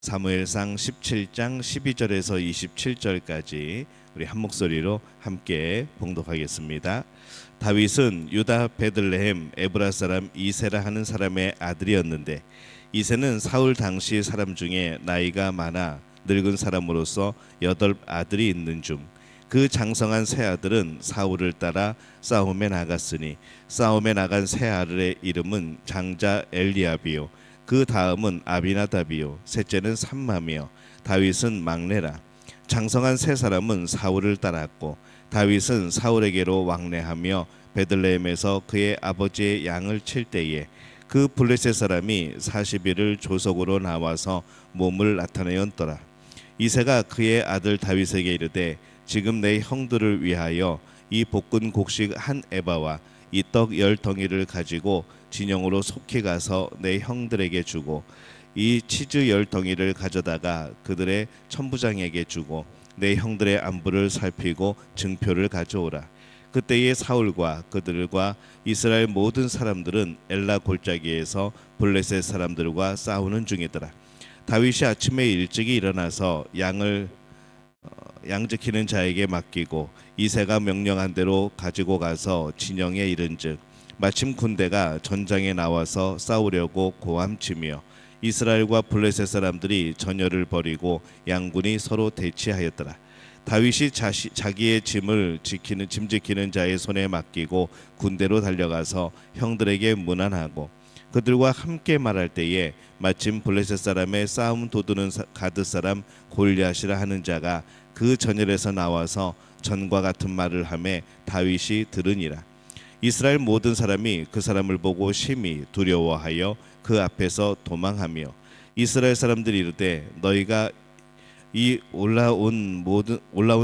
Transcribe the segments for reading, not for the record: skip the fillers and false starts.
사무엘상 17장 12절에서 27절까지 우리 한 목소리로 함께 봉독하겠습니다. 다윗은 유다 베들레헴 에브라 사람 이세라 하는 사람의 아들이었는데, 이세는 사울 당시 사람 중에 나이가 많아 늙은 사람으로서 8 아들이 있는 중 그 장성한 세 아들은 사울을 따라 싸움에 나갔으니, 싸움에 나간 세 아들의 이름은 장자 엘리압이요, 그 다음은 아비나답이요, 셋째는 삼마며, 다윗은 막내라. 장성한 세 사람은 사울을 따랐고, 다윗은 사울에게로 왕래하며 베들레헴에서 그의 아버지의 양을 칠 때에 그 블레셋 사람이 40일을 조석으로 나와서 몸을 나타내었더라. 이새가 그의 아들 다윗에게 이르되, 지금 내 형들을 위하여 이 볶은 곡식 한 에바와 이 떡 10덩이를 가지고 진영으로 속히 가서 내 형들에게 주고, 이 치즈 10덩이를 가져다가 그들의 천부장에게 주고, 내 형들의 안부를 살피고 증표를 가져오라. 그때에 사울과 그들과 이스라엘 모든 사람들은 엘라 골짜기에서 블레셋 사람들과 싸우는 중이더라. 다윗이 아침에 일찍이 일어나서 양을 양지키는 자에게 맡기고, 이새가 명령한 대로 가지고 가서 진영에 이른즉, 마침 군대가 전장에 나와서 싸우려고 고함치며 이스라엘과 블레셋 사람들이 전열을 벌이고 양군이 서로 대치하였더라. 다윗이 자기의 짐 지키는 자의 손에 맡기고 군대로 달려가서 형들에게 문안하고, 그들과 함께 말할 때에 마침 블레셋 사람의 싸움 도두는 가드 사람 골리앗이라 하는 자가 그 전열에서 나와서 전과 같은 말을 하매 다윗이 들으니라. 이스라엘 모든 사람이 그 사람을 보고 심히 두려워하여 그 앞에서 도망하며, 이스라엘 사람들이 이르되, 너희가 이 올라온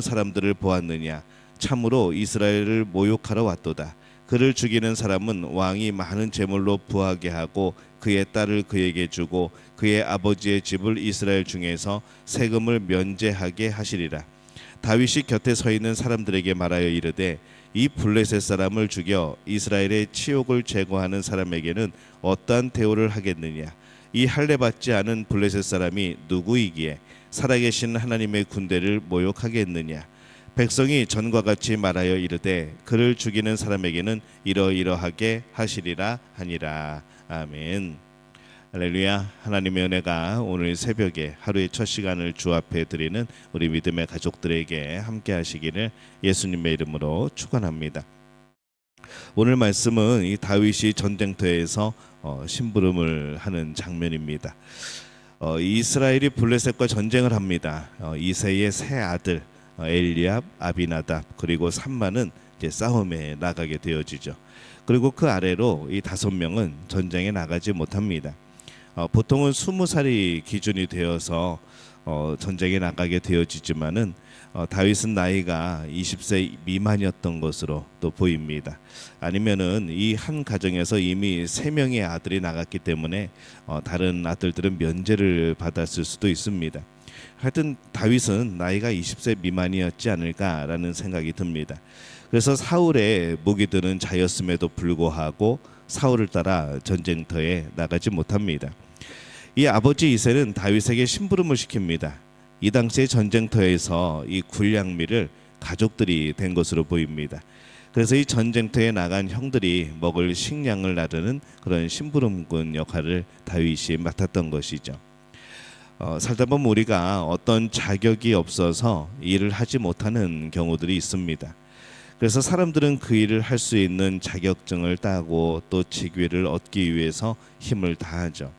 사람들을 보았느냐? 참으로 이스라엘을 모욕하러 왔도다. 그를 죽이는 사람은 왕이 많은 제물로 부하게 하고 그의 딸을 그에게 주고 그의 아버지의 집을 이스라엘 중에서 세금을 면제하게 하시리라. 다윗이 곁에 서 있는 사람들에게 말하여 이르되, 이 블레셋 사람을 죽여 이스라엘의 치욕을 제거하는 사람에게는 어떠한 대우를 하겠느냐? 이 할례 받지 않은 블레셋 사람이 누구이기에 살아계신 하나님의 군대를 모욕하겠느냐? 백성이 전과 같이 말하여 이르되, 그를 죽이는 사람에게는 이러이러하게 하시리라 하니라. 아멘. 할렐루야. 하나님의 은혜가 오늘 새벽에 하루의 첫 시간을 주 앞에 드리는 우리 믿음의 가족들에게 함께 하시기를 예수님의 이름으로 축원합니다. 오늘 말씀은 이 다윗이 전쟁터에서 심부름을 하는 장면입니다. 이스라엘이 블레셋과 전쟁을 합니다. 이새의 세 아들 엘리압, 아비나답 그리고 삼마는 이제 싸움에 나가게 되어지죠. 그리고 그 아래로 이 5명은 전쟁에 나가지 못합니다. 보통은 20살이 기준이 되어서 전쟁에 나가게 되어지지만은 다윗은 나이가 20세 미만이었던 것으로 또 보입니다. 아니면은 이 한 가정에서 이미 3명의 아들이 나갔기 때문에 다른 아들들은 면제를 받았을 수도 있습니다. 하여튼 다윗은 나이가 20세 미만이었지 않을까라는 생각이 듭니다. 그래서 사울의 무기들은 자였음에도 불구하고 사울을 따라 전쟁터에 나가지 못합니다. 이 아버지 이새는 다윗에게 심부름을 시킵니다. 이 당시의 전쟁터에서 이 굴량미를 가족들이 된 것으로 보입니다. 그래서 이 전쟁터에 나간 형들이 먹을 식량을 나르는 그런 심부름꾼 역할을 다윗이 맡았던 것이죠. 살다 보면 우리가 어떤 자격이 없어서 일을 하지 못하는 경우들이 있습니다. 그래서 사람들은 그 일을 할 수 있는 자격증을 따고 또 직위를 얻기 위해서 힘을 다하죠.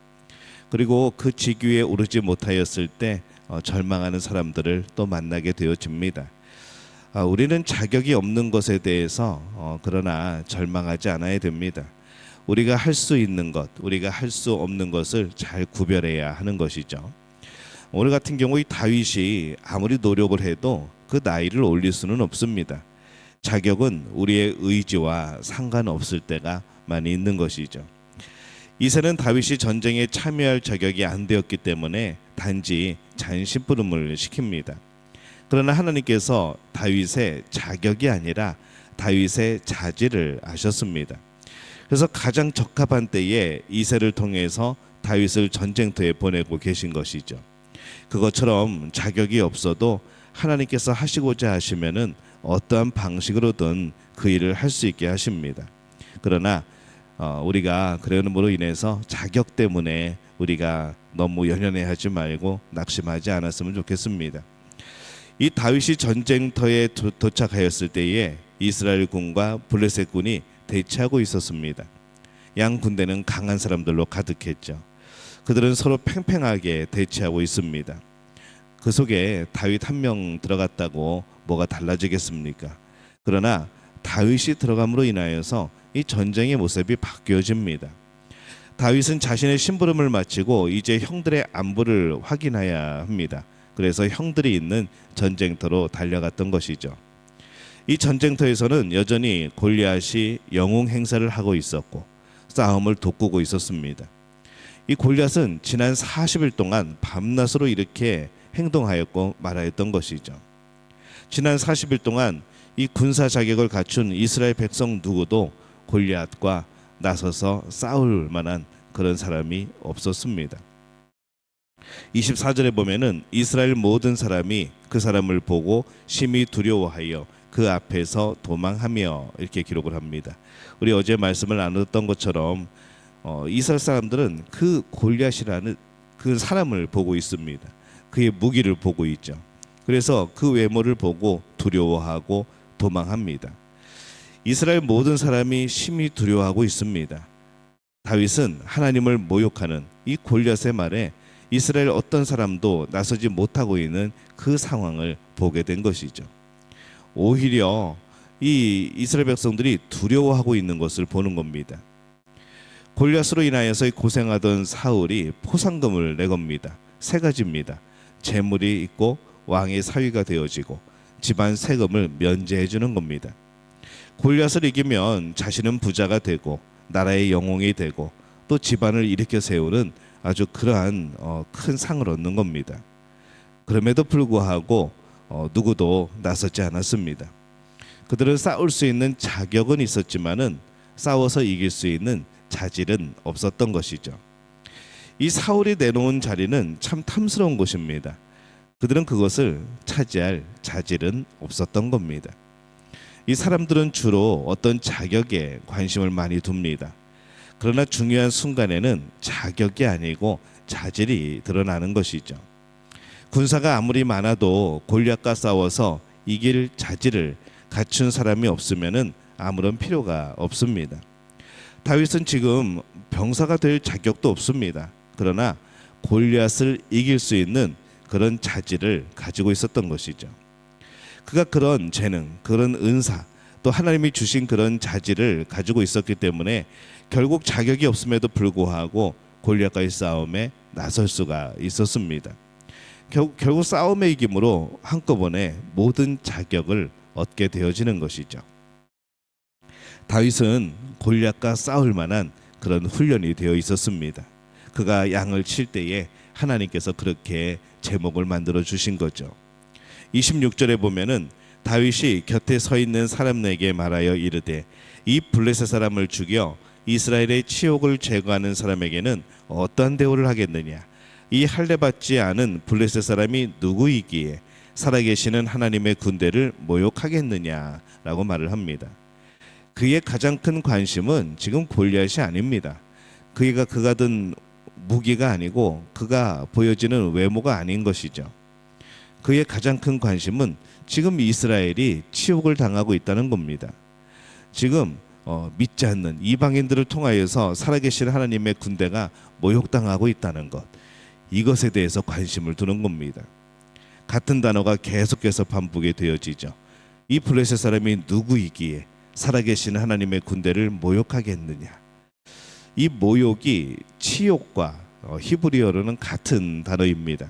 그리고 그 직위에 오르지 못하였을 때 절망하는 사람들을 또 만나게 되어집니다. 우리는 자격이 없는 것에 대해서 그러나 절망하지 않아야 됩니다. 우리가 할 수 있는 것, 우리가 할 수 없는 것을 잘 구별해야 하는 것이죠. 오늘 같은 경우 이 다윗이 아무리 노력을 해도 그 나이를 올릴 수는 없습니다. 자격은 우리의 의지와 상관없을 때가 많이 있는 것이죠. 이새는 다윗이 전쟁에 참여할 자격이 안 되었기 때문에 단지 잔심부름을 시킵니다. 그러나 하나님께서 다윗의 자격이 아니라 다윗의 자질을 아셨습니다. 그래서 가장 적합한 때에 이새를 통해서 다윗을 전쟁터에 보내고 계신 것이죠. 그것처럼 자격이 없어도 하나님께서 하시고자 하시면은 어떠한 방식으로든 그 일을 할 수 있게 하십니다. 그러나 우리가 그러므로 인해서 자격 때문에 우리가 너무 연연해하지 말고 낙심하지 않았으면 좋겠습니다. 이 다윗이 전쟁터에 도착하였을 때에 이스라엘 군과 블레셋 군이 대치하고 있었습니다. 양 군대는 강한 사람들로 가득했죠. 그들은 서로 팽팽하게 대치하고 있습니다. 그 속에 다윗 한 명 들어갔다고 뭐가 달라지겠습니까? 그러나 다윗이 들어감으로 인하여서 이 전쟁의 모습이 바뀌어집니다. 다윗은 자신의 심부름을 마치고 이제 형들의 안부를 확인해야 합니다. 그래서 형들이 있는 전쟁터로 달려갔던 것이죠. 이 전쟁터에서는 여전히 골리앗이 영웅 행사를 하고 있었고 싸움을 돋구고 있었습니다. 이 골리앗은 지난 40일 동안 밤낮으로 이렇게 행동하였고 말하였던 것이죠. 지난 40일 동안 이 군사 자격을 갖춘 이스라엘 백성 누구도 골리앗과 나서서 싸울 만한 그런 사람이 없었습니다. 24절에 보면은 이스라엘 모든 사람이 그 사람을 보고 심히 두려워하여 그 앞에서 도망하며 이렇게 기록을 합니다. 우리 어제 말씀을 나눴던 것처럼 이스라엘 사람들은 그 골리앗이라는 그 사람을 보고 있습니다. 그의 무기를 보고 있죠. 그래서 그 외모를 보고 두려워하고 도망합니다. 이스라엘 모든 사람이 심히 두려워하고 있습니다. 다윗은 하나님을 모욕하는 이 골리앗의 말에 이스라엘 어떤 사람도 나서지 못하고 있는 그 상황을 보게 된 것이죠. 오히려 이 이스라엘 백성들이 두려워하고 있는 것을 보는 겁니다. 골리앗으로 인하여서 고생하던 사울이 포상금을 내겁니다. 세 가지입니다. 재물이 있고 왕의 사위가 되어지고 집안 세금을 면제해 주는 겁니다. 골리앗을 이기면 자신은 부자가 되고 나라의 영웅이 되고 또 집안을 일으켜 세우는 아주 그러한 큰 상을 얻는 겁니다. 그럼에도 불구하고 누구도 나서지 않았습니다. 그들은 싸울 수 있는 자격은 있었지만은 싸워서 이길 수 있는 자질은 없었던 것이죠. 이 사울이 내놓은 자리는 참 탐스러운 곳입니다. 그들은 그것을 차지할 자질은 없었던 겁니다. 이 사람들은 주로 어떤 자격에 관심을 많이 둡니다. 그러나 중요한 순간에는 자격이 아니고 자질이 드러나는 것이죠. 군사가 아무리 많아도 골리앗과 싸워서 이길 자질을 갖춘 사람이 없으면은 아무런 필요가 없습니다. 다윗은 지금 병사가 될 자격도 없습니다. 그러나 골리앗을 이길 수 있는 그런 자질을 가지고 있었던 것이죠. 그가 그런 재능, 그런 은사, 또 하나님이 주신 그런 자질을 가지고 있었기 때문에 결국 자격이 없음에도 불구하고 골리앗과의 싸움에 나설 수가 있었습니다. 결국 싸움의 이김으로 한꺼번에 모든 자격을 얻게 되어지는 것이죠. 다윗은 골리앗과 싸울 만한 그런 훈련이 되어 있었습니다. 그가 양을 칠 때에 하나님께서 그렇게 제목을 만들어 주신 거죠. 26절에 보면은 다윗이 곁에 서 있는 사람에게 말하여 이르되 이 블레셋 사람을 죽여 이스라엘의 치욕을 제거하는 사람에게는 어떠한 대우를 하겠느냐. 이 할례 받지 않은 블레셋 사람이 누구이기에 살아계시는 하나님의 군대를 모욕하겠느냐라고 말을 합니다. 그의 가장 큰 관심은 지금 골리앗이 아닙니다. 그가 든 무기가 아니고 그가 보여지는 외모가 아닌 것이죠. 그의 가장 큰 관심은 지금 이스라엘이 치욕을 당하고 있다는 겁니다. 지금 믿지 않는 이방인들을 통하여서 살아계신 하나님의 군대가 모욕당하고 있다는 것, 이것에 대해서 관심을 두는 겁니다. 같은 단어가 계속해서 반복이 되어지죠. 이 블레셋 사람이 누구이기에 살아계신 하나님의 군대를 모욕하겠느냐. 이 모욕이 치욕과 히브리어로는 같은 단어입니다.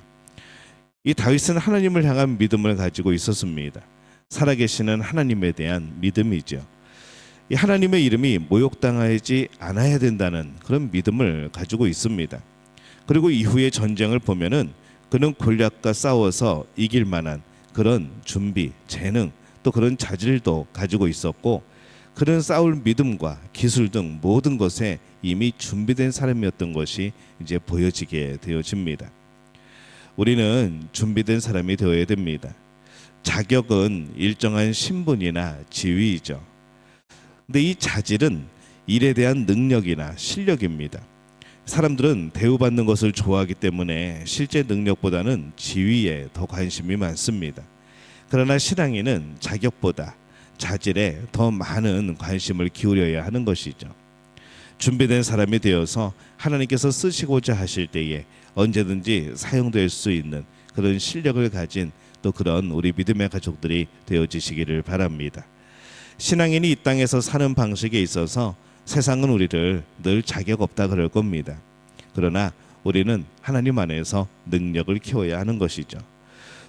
이 다윗은 하나님을 향한 믿음을 가지고 있었습니다. 살아계시는 하나님에 대한 믿음이죠. 이 하나님의 이름이 모욕당하지 않아야 된다는 그런 믿음을 가지고 있습니다. 그리고 이후의 전쟁을 보면은 그는 골리앗과 싸워서 이길 만한 그런 준비, 재능, 또 그런 자질도 가지고 있었고, 그는 싸울 믿음과 기술 등 모든 것에 이미 준비된 사람이었던 것이 이제 보여지게 되어집니다. 우리는 준비된 사람이 되어야 됩니다. 자격은 일정한 신분이나 지위이죠. 근데 이 자질은 일에 대한 능력이나 실력입니다. 사람들은 대우받는 것을 좋아하기 때문에 실제 능력보다는 지위에 더 관심이 많습니다. 그러나 신앙인은 자격보다 자질에 더 많은 관심을 기울여야 하는 것이죠. 준비된 사람이 되어서 하나님께서 쓰시고자 하실 때에 언제든지 사용될 수 있는 그런 실력을 가진 또 그런 우리 믿음의 가족들이 되어지시기를 바랍니다. 신앙인이 이 땅에서 사는 방식에 있어서 세상은 우리를 늘 자격 없다 그럴 겁니다. 그러나 우리는 하나님 안에서 능력을 키워야 하는 것이죠.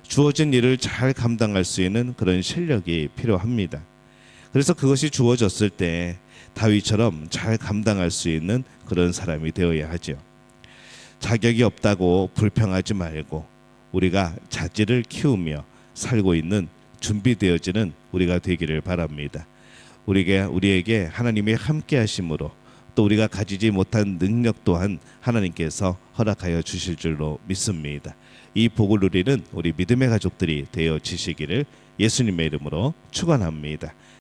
주어진 일을 잘 감당할 수 있는 그런 실력이 필요합니다. 그래서 그것이 주어졌을 때 다윗처럼 잘 감당할 수 있는 그런 사람이 되어야 하죠. 자격이 없다고 불평하지 말고 우리가 자질을 키우며 살고 있는 준비되어지는 우리가 되기를 바랍니다. 우리에게 하나님의 함께 하심으로 또 우리가 가지지 못한 능력 또한 하나님께서 허락하여 주실 줄로 믿습니다. 이 복을 누리는 우리 믿음의 가족들이 되어지시기를 예수님의 이름으로 축원합니다.